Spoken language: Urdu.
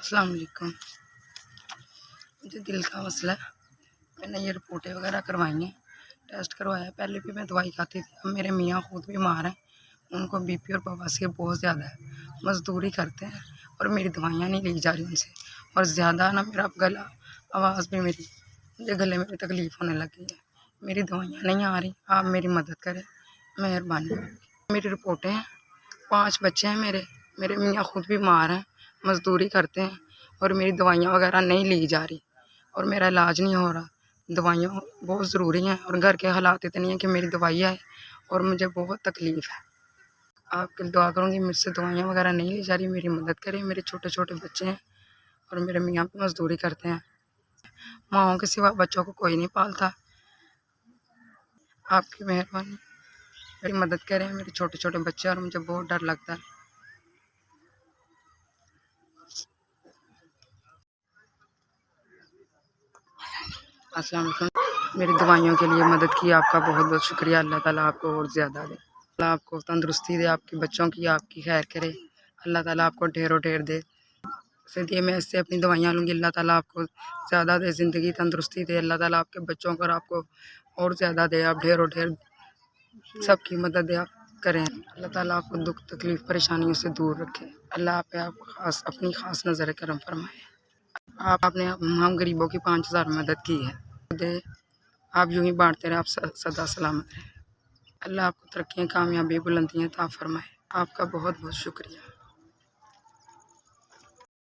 السلام علیکم. مجھے دل کا مسئلہ ہے. میں نے یہ رپورٹیں وغیرہ کروائی ہیں، ٹیسٹ کروایا. پہلے بھی میں دوائی کھاتی تھی. اب میرے میاں خود بیمار ہیں، ان کو بی پی اور بواسیر بہت زیادہ ہے. مزدوری کرتے ہیں اور میری دوائیاں نہیں لی جا رہی ان سے. اور زیادہ نا میرا گلا، آواز بھی میری، مجھے گلے میں بھی تکلیف ہونے لگی ہے. میری دوائیاں نہیں آ رہی. آپ میری مدد کریں، مہربانی. میری رپورٹیں ہیں. 5 بچے ہیں میرے میاں خود بیمار ہیں، مزدوری کرتے ہیں اور میری دوائیاں وغیرہ نہیں لی جا رہی اور میرا علاج نہیں ہو رہا. دوائیاں بہت ضروری ہیں اور گھر کے حالات اتنے ہیں کہ میری دوائی آئے اور مجھے بہت تکلیف ہے. آپ کے دعا کروں گی، مجھ سے دوائیاں وغیرہ نہیں لی جا رہی. میری مدد کریں. میرے چھوٹے چھوٹے بچے ہیں اور میرے میاں بھی مزدوری کرتے ہیں. ماؤں کے سوا بچوں کو کوئی نہیں پالتا. آپ کی مہربانی، میری مدد کریں. میرے چھوٹے چھوٹے بچے اور مجھے بہت ڈر لگتا ہے. السلام علیکم. میری دوائیوں کے لیے مدد کی، آپ کا بہت بہت شکریہ. اللہ تعالیٰ آپ کو اور زیادہ دے. اللہ آپ کو تندرستی دے، آپ کے بچوں کی آپ کی خیر کرے. اللہ تعالیٰ آپ کو ڈھیر و ڈھیر دے. اسے میں اس سے اپنی دوائیاں لوں گی. اللہ تعالیٰ آپ کو زیادہ دے، زندگی تندرستی دے. اللہ تعالیٰ آپ کے بچوں کو اور آپ کو اور زیادہ دے. آپ ڈھیر و ڈھیر سب کی مدد دے، آپ کریں. اللہ تعالیٰ آپ کو دکھ تکلیف پریشانیوں سے دور رکھے. اللہ آپ پہ اپنی خاص نظر کرم فرمائے. آپ نے ہم غریبوں کی 5000 مدد کی ہے. آپ یوں ہی بانٹتے رہے. آپ سدا سلامت رہیں. اللہ آپ کو ترقیاں، کامیابی، بلندیاں عطا فرمائے. آپ کا بہت بہت شکریہ.